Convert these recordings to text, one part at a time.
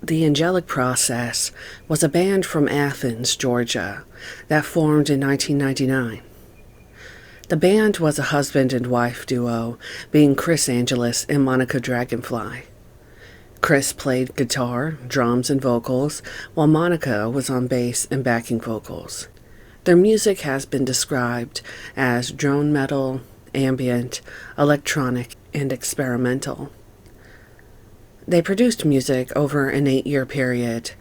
The Angelic Process was a band from Athens, Georgia, that formed in 1999. The band was a husband and wife duo, being Chris Angelis and Monica Dragonfly. Chris played guitar, drums, and vocals, while Monica was on bass and backing vocals. Their music has been described as drone metal, ambient, electronic, and experimental. They produced music over an 8-year period,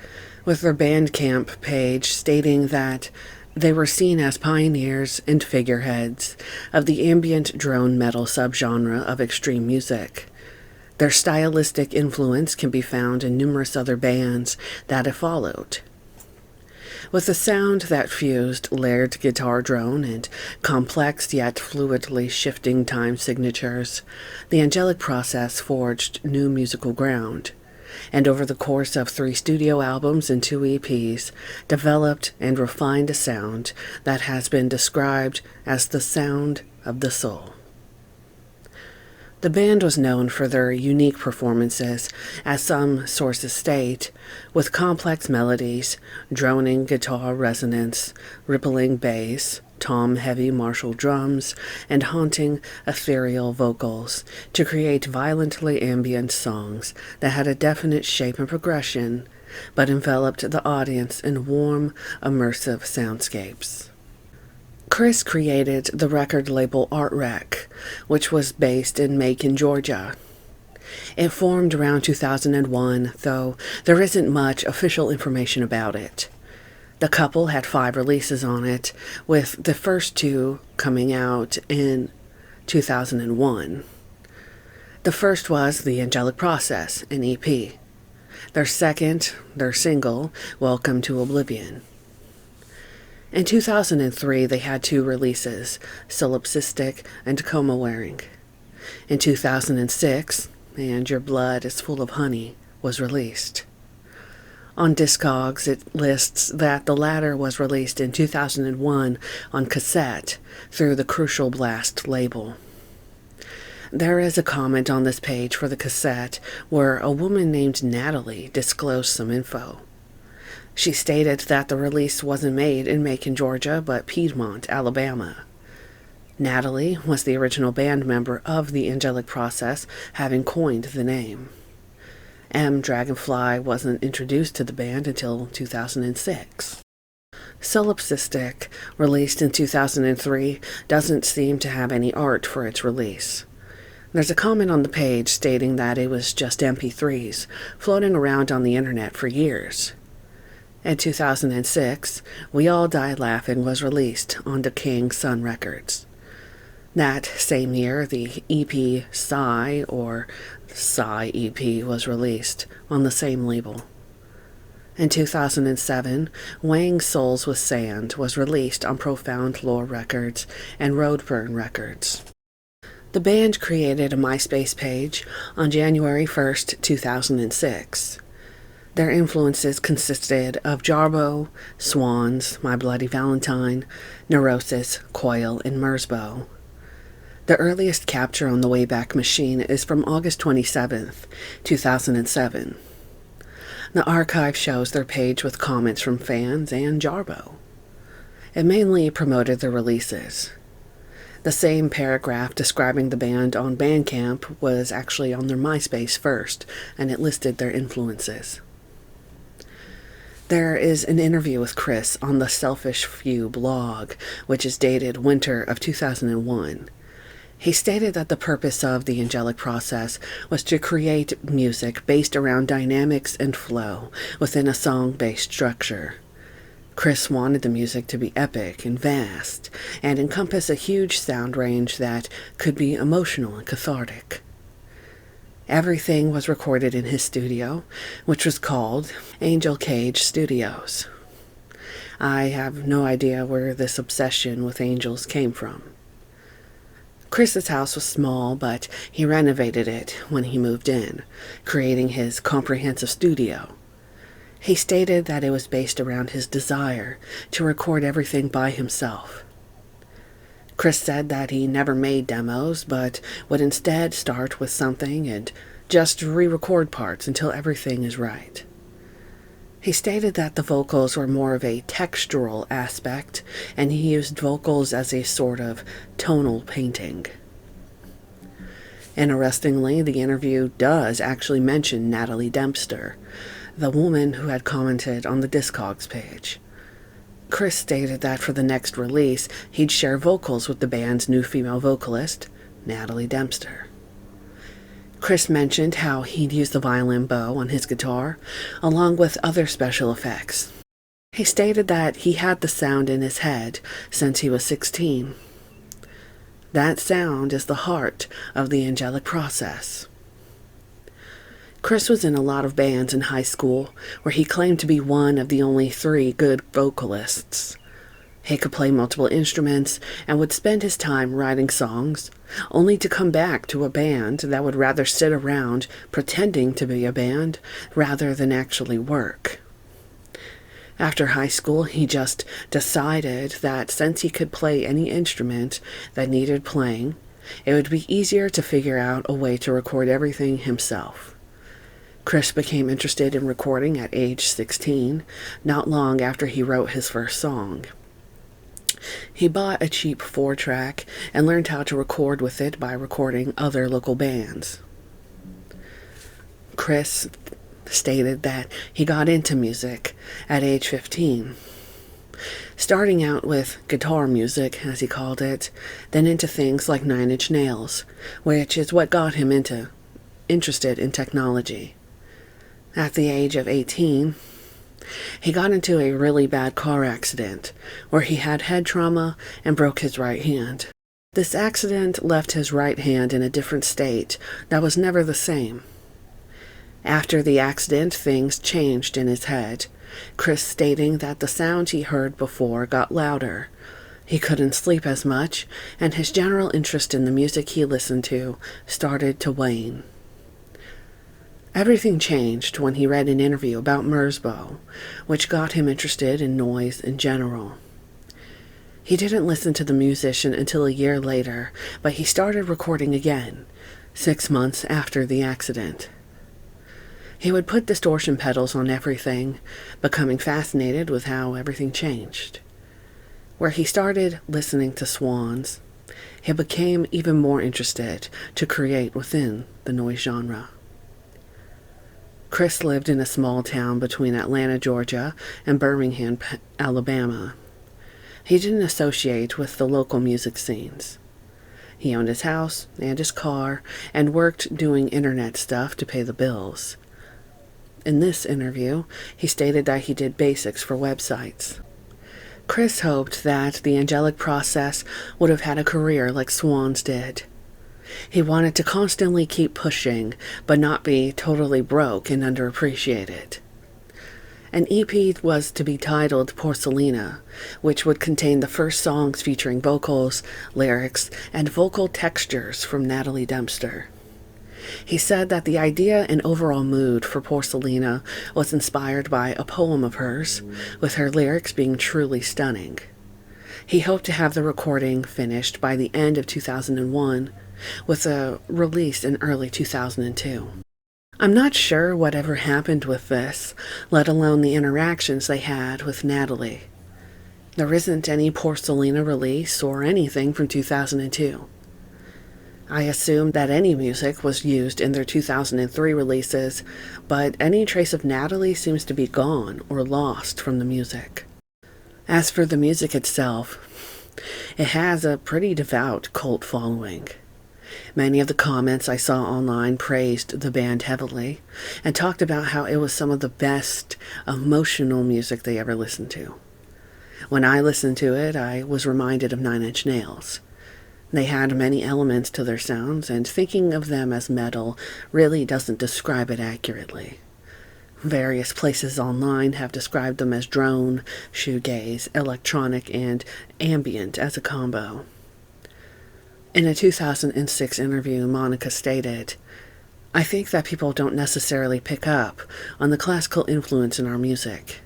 with their Bandcamp page stating that they were seen as pioneers and figureheads of the ambient drone metal subgenre of extreme music. Their stylistic influence can be found in numerous other bands that have followed. With a sound that fused layered guitar drone and complex yet fluidly shifting time signatures, the Angelic Process forged new musical ground, and over the course of 3 studio albums and 2 EPs, developed and refined a sound that has been described as the sound of the soul. The band was known for their unique performances, as some sources state, with complex melodies, droning guitar resonance, rippling bass, tom-heavy Marshall drums, and haunting, ethereal vocals to create violently ambient songs that had a definite shape and progression, but enveloped the audience in warm, immersive soundscapes. Chris created the record label Art Rec, which was based in Macon, Georgia. It formed around 2001, though there isn't much official information about it. The couple had 5 releases on it, with the first 2 coming out in 2001. The first was The Angelic Process, an EP. Their single, Welcome to Oblivion. In 2003, they had 2 releases, Solipsistic and Coma Wearing. In 2006, And Your Blood is Full of Honey was released. On Discogs, it lists that the latter was released in 2001 on cassette through the Crucial Blast label. There is a comment on this page for the cassette where a woman named Natalie disclosed some info. She stated that the release wasn't made in Macon, Georgia, but Piedmont, Alabama. Natalie was the original band member of the Angelic Process, having coined the name. Dragonfly wasn't introduced to the band until 2006. Solipsistic, released in 2003, doesn't seem to have any art for its release. There's a comment on the page stating that it was just MP3s, floating around on the internet for years. In 2006, We All Die Laughing was released on Decaying Sun Records. That same year, the EP Sigh, or Sigh EP, was released on the same label. In 2007, Weighing Souls with Sand was released on Profound Lore Records and Roadburn Records. The band created a MySpace page on January 1st, 2006. Their influences consisted of Jarbo, Swans, My Bloody Valentine, Neurosis, Coil, and Merzbow. The earliest capture on the Wayback Machine is from August 27th, 2007. The archive shows their page with comments from fans and Jarbo. It mainly promoted their releases. The same paragraph describing the band on Bandcamp was actually on their MySpace first, and it listed their influences. There is an interview with Chris on the Selfish Few blog, which is dated winter of 2001. He stated that the purpose of the Angelic Process was to create music based around dynamics and flow within a song-based structure. Chris wanted the music to be epic and vast, and encompass a huge sound range that could be emotional and cathartic. Everything was recorded in his studio, which was called Angel Cage Studios. I have no idea where this obsession with angels came from. Chris's house was small, but he renovated it when he moved in, creating his comprehensive studio. He stated that it was based around his desire to record everything by himself. Chris said that he never made demos, but would instead start with something and just re-record parts until everything is right. He stated that the vocals were more of a textural aspect, and he used vocals as a sort of tonal painting. Interestingly, the interview does actually mention Natalie Dempster, the woman who had commented on the Discogs page. Chris stated that for the next release, he'd share vocals with the band's new female vocalist, Natalie Dempster. Chris mentioned how he'd use the violin bow on his guitar, along with other special effects. He stated that he had the sound in his head since he was 16. That sound is the heart of the Angelic Process. Chris was in a lot of bands in high school, where he claimed to be one of the only 3 good vocalists. He could play multiple instruments and would spend his time writing songs, only to come back to a band that would rather sit around pretending to be a band rather than actually work. After high school, he just decided that since he could play any instrument that needed playing, it would be easier to figure out a way to record everything himself. Chris became interested in recording at age 16, not long after he wrote his first song. He bought a cheap 4-track and learned how to record with it by recording other local bands. Chris stated that he got into music at age 15, starting out with guitar music, as he called it, then into things like 9 Inch Nails, which is what got him interested in technology. At the age of 18, he got into a really bad car accident where he had head trauma and broke his right hand. This accident left his right hand in a different state that was never the same. After the accident, things changed in his head, Chris stating that the sounds he heard before got louder. He couldn't sleep as much, and his general interest in the music he listened to started to wane. Everything changed when he read an interview about Merzbow, which got him interested in noise in general. He didn't listen to the musician until a year later, but he started recording again, 6 months after the accident. He would put distortion pedals on everything, becoming fascinated with how everything changed. Where he started listening to Swans, he became even more interested to create within the noise genre. Chris lived in a small town between Atlanta, Georgia, and Birmingham, Alabama. He didn't associate with the local music scenes. He owned his house and his car and worked doing internet stuff to pay the bills. In this interview, he stated that he did basics for websites. Chris hoped that the Angelic Process would have had a career like Swans did. He wanted to constantly keep pushing, but not be totally broke and underappreciated. An EP was to be titled Porcelina, which would contain the first songs featuring vocals, lyrics, and vocal textures from Natalie Dempster. He said that the idea and overall mood for Porcelina was inspired by a poem of hers, with her lyrics being truly stunning. He hoped to have the recording finished by the end of 2001, with a release in early 2002. I'm not sure whatever happened with this, let alone the interactions they had with Natalie. There isn't any Porcelina release or anything from 2002. I assumed that any music was used in their 2003 releases, but any trace of Natalie seems to be gone or lost from the music. As for the music itself, it has a pretty devout cult following. Many of the comments I saw online praised the band heavily and talked about how it was some of the best emotional music they ever listened to. When I listened to it, I was reminded of 9 Inch Nails. They had many elements to their sounds, and thinking of them as metal really doesn't describe it accurately. Various places online have described them as drone, shoegaze, electronic, and ambient as a combo. In a 2006 interview, Monica stated, "I think that people don't necessarily pick up on the classical influence in our music.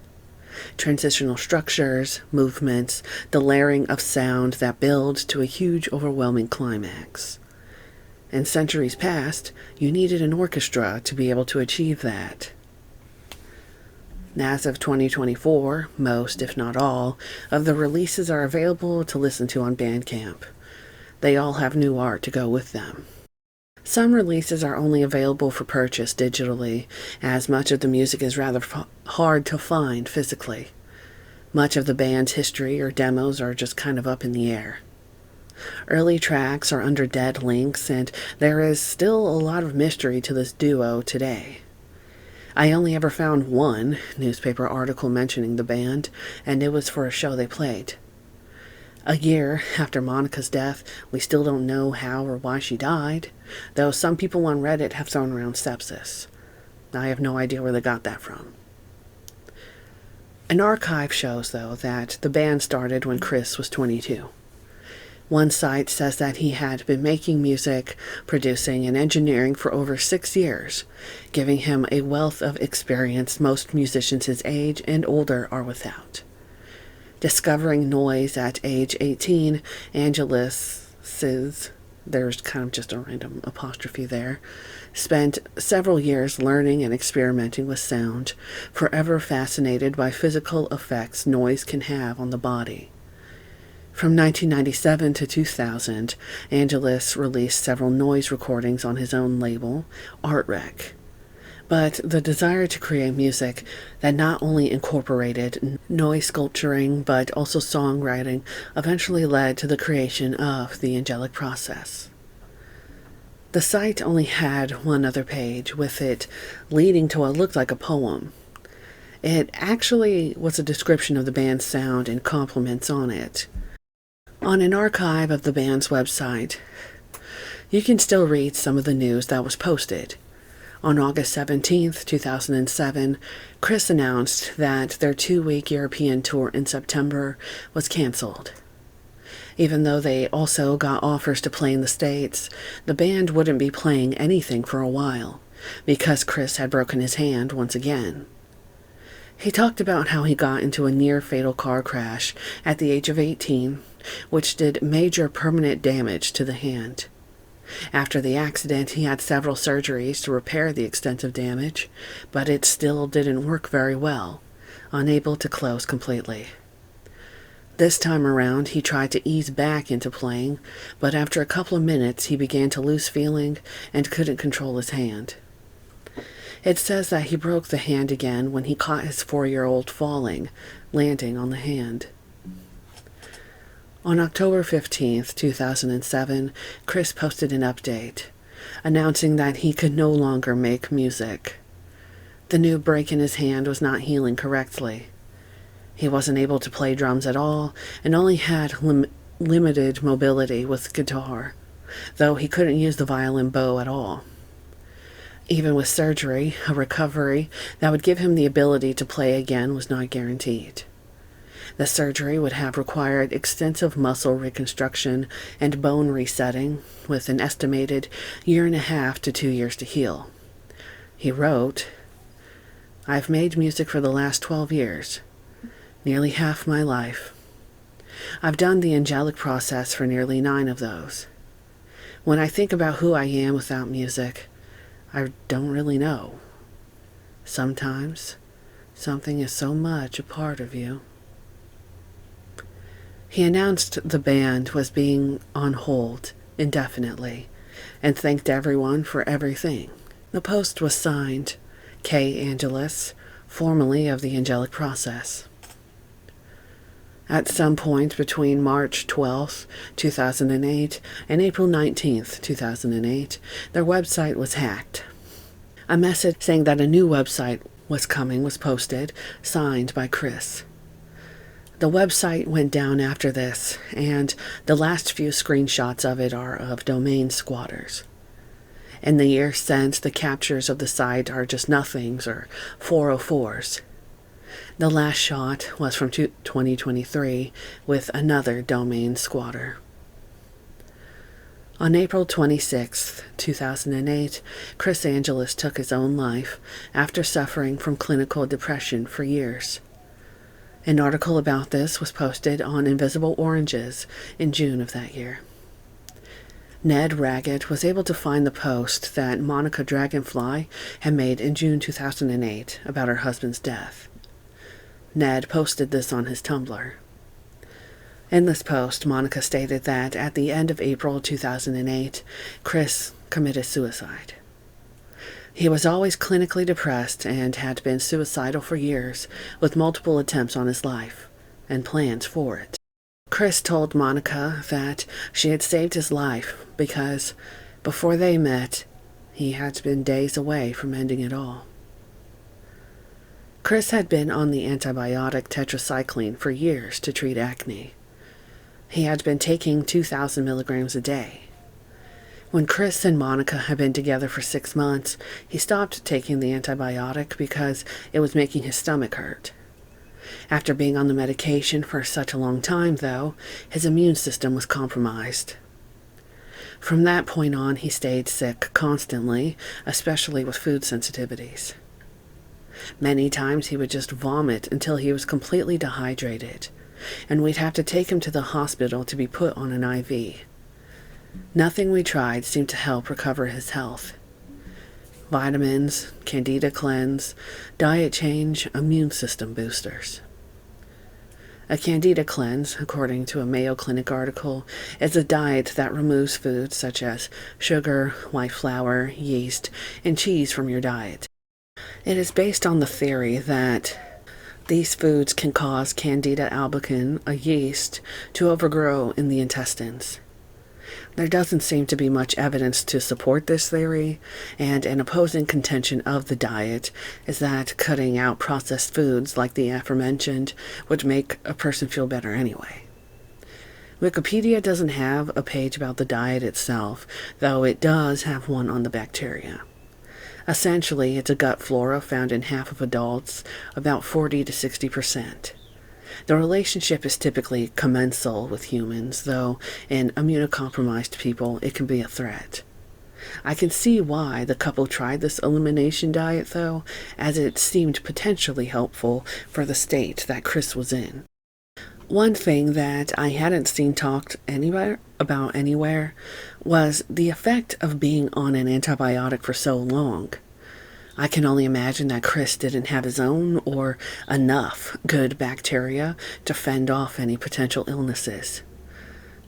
Transitional structures, movements, the layering of sound that builds to a huge, overwhelming climax. In centuries past, you needed an orchestra to be able to achieve that." As of 2024, most, if not all, of the releases are available to listen to on Bandcamp. They all have new art to go with them. Some releases are only available for purchase digitally, as much of the music is rather hard to find physically. Much of the band's history or demos are just kind of up in the air. Early tracks are under dead links, and there is still a lot of mystery to this duo today. I only ever found one newspaper article mentioning the band, and it was for a show they played. A year after Monica's death, we still don't know how or why she died, though some people on Reddit have thrown around sepsis. I have no idea where they got that from. An archive shows, though, that the band started when Chris was 22. One site says that he had been making music, producing, and engineering for over 6 years, giving him a wealth of experience most musicians his age and older are without. Discovering noise at age 18, Angelis, there's kind of just a random apostrophe there, spent several years learning and experimenting with sound, forever fascinated by physical effects noise can have on the body. From 1997 to 2000, Angelis released several noise recordings on his own label, ArtRec. But the desire to create music that not only incorporated noise sculpturing but also songwriting eventually led to the creation of the Angelic Process. The site only had one other page, with it leading to what looked like a poem. It actually was a description of the band's sound and compliments on it. On an archive of the band's website, you can still read some of the news that was posted. On August 17, 2007, Chris announced that their 2-week European tour in September was canceled. Even though they also got offers to play in the States, the band wouldn't be playing anything for a while, because Chris had broken his hand once again. He talked about how he got into a near-fatal car crash at the age of 18, which did major permanent damage to the hand. After the accident, he had several surgeries to repair the extensive damage, but it still didn't work very well, unable to close completely. This time around, he tried to ease back into playing, but after a couple of minutes, he began to lose feeling and couldn't control his hand. It says that he broke the hand again when he caught his 4-year-old falling, landing on the hand. On October 15, 2007, Chris posted an update, announcing that he could no longer make music. The new break in his hand was not healing correctly. He wasn't able to play drums at all and only had limited mobility with guitar, though he couldn't use the violin bow at all. Even with surgery, a recovery that would give him the ability to play again was not guaranteed. The surgery would have required extensive muscle reconstruction and bone resetting, with an estimated 1.5 to 2 years to heal. He wrote, "I've made music for the last 12 years, nearly half my life. I've done the Angelic Process for nearly 9 of those. When I think about who I am without music, I don't really know. Sometimes something is so much a part of you." He announced the band was being on hold indefinitely and thanked everyone for everything. The post was signed K. Angelis, formerly of the Angelic Process. At some point between March 12, 2008 and April 19, 2008, their website was hacked. A message saying that a new website was coming was posted, signed by Chris. The website went down after this, and the last few screenshots of it are of domain squatters. In the years since, the captures of the site are just nothings or 404s. The last shot was from 2023 with another domain squatter. On April 26, 2008, Chris Angelis took his own life after suffering from clinical depression for years. An article about this was posted on Invisible Oranges in June of that year. Ned Raggett was able to find the post that Monica Dragonfly had made in June 2008 about her husband's death. Ned posted this on his Tumblr. In this post, Monica stated that at the end of April 2008, Chris committed suicide. He was always clinically depressed and had been suicidal for years, with multiple attempts on his life and plans for it. Chris told Monica that she had saved his life because, before they met, he had been days away from ending it all. Chris had been on the antibiotic tetracycline for years to treat acne. He had been taking 2,000 milligrams a day. When Chris and Monica had been together for 6 months, he stopped taking the antibiotic because it was making his stomach hurt. After being on the medication for such a long time, though, his immune system was compromised. From that point on, he stayed sick constantly, especially with food sensitivities. Many times he would just vomit until he was completely dehydrated, and we'd have to take him to the hospital to be put on an IV. Nothing we tried seemed to help recover his health. Vitamins, Candida cleanse, diet change, immune system boosters. A Candida cleanse, according to a Mayo Clinic article, is a diet that removes foods such as sugar, white flour, yeast, and cheese from your diet. It is based on the theory that these foods can cause Candida albicans, a yeast, to overgrow in the intestines. There doesn't seem to be much evidence to support this theory, and an opposing contention of the diet is that cutting out processed foods like the aforementioned would make a person feel better anyway. Wikipedia doesn't have a page about the diet itself, though it does have one on the bacteria. Essentially, it's a gut flora found in half of adults, about 40 to 60%. The relationship is typically commensal with humans, though in immunocompromised people it can be a threat. I can see why the couple tried this elimination diet, though, as it seemed potentially helpful for the state that Chris was in. One thing that I hadn't seen talked anywhere was the effect of being on an antibiotic for so long. I can only imagine that Chris didn't have his own or enough good bacteria to fend off any potential illnesses.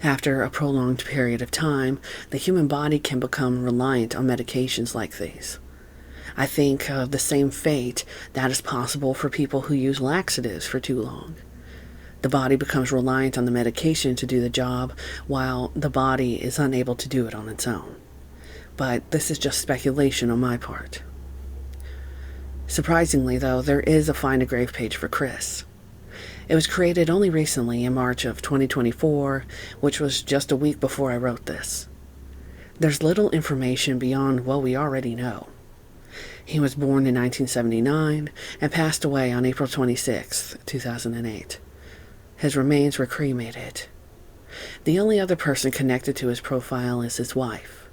After a prolonged period of time, the human body can become reliant on medications like these. I think of the same fate that is possible for people who use laxatives for too long. The body becomes reliant on the medication to do the job, while the body is unable to do it on its own. But this is just speculation on my part. Surprisingly, though, there is a Find a Grave page for Chris. It was created only recently in March of 2024, which was just a week before I wrote this. There's little information beyond what we already know. He was born in 1979 and passed away on April 26, 2008. His remains were cremated. The only other person connected to his profile is his wife.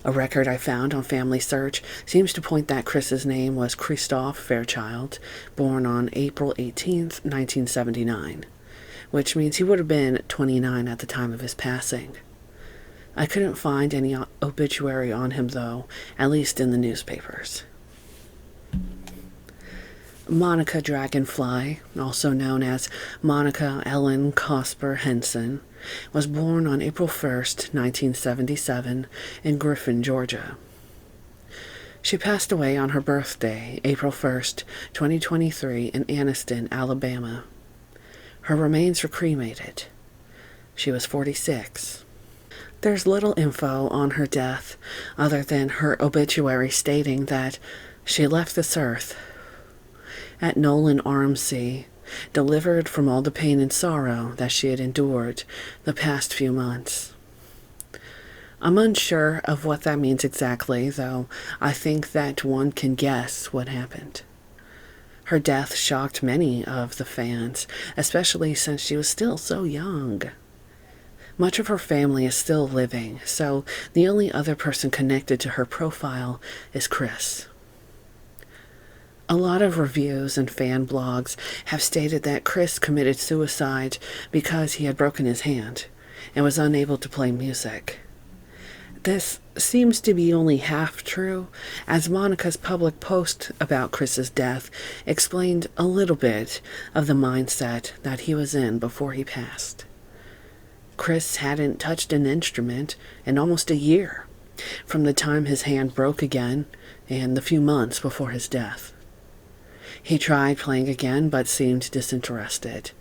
A record I found on Family Search seems to point that Chris's name was Christoph Fairchild, born on April 18, 1979, which means he would have been 29 at the time of his passing. I couldn't find any obituary on him, though, at least in the newspapers. Monica Dragonfly, also known as Monica Ellen Cosper Henson, was born on April 1st, 1977, in Griffin, Georgia. She passed away on her birthday, April 1st, 2023, in Anniston, Alabama. Her remains were cremated. She was 46. There's little info on her death, other than her obituary stating that she left this earth at Nolan RMC, delivered from all the pain and sorrow that she had endured the past few months. I'm unsure of what that means exactly, though I think that one can guess what happened. Her death shocked many of the fans, especially since she was still so young. Much of her family is still living, so the only other person connected to her profile is Chris. A lot of reviews and fan blogs have stated that Chris committed suicide because he had broken his hand and was unable to play music. This seems to be only half true, as Monica's public post about Chris's death explained a little bit of the mindset that he was in before he passed. Chris hadn't touched an instrument in almost a year, from the time his hand broke again and the few months before his death. He tried playing again but seemed disinterested,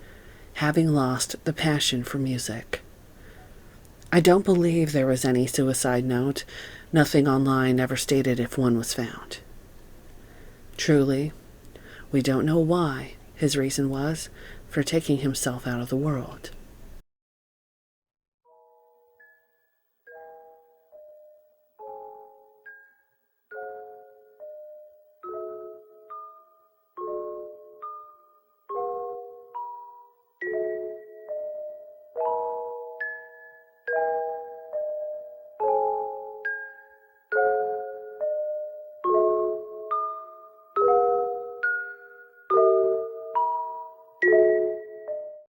having lost the passion for music. I don't believe there was any suicide note. Nothing online ever stated if one was found. Truly, we don't know why his reason was for taking himself out of the world.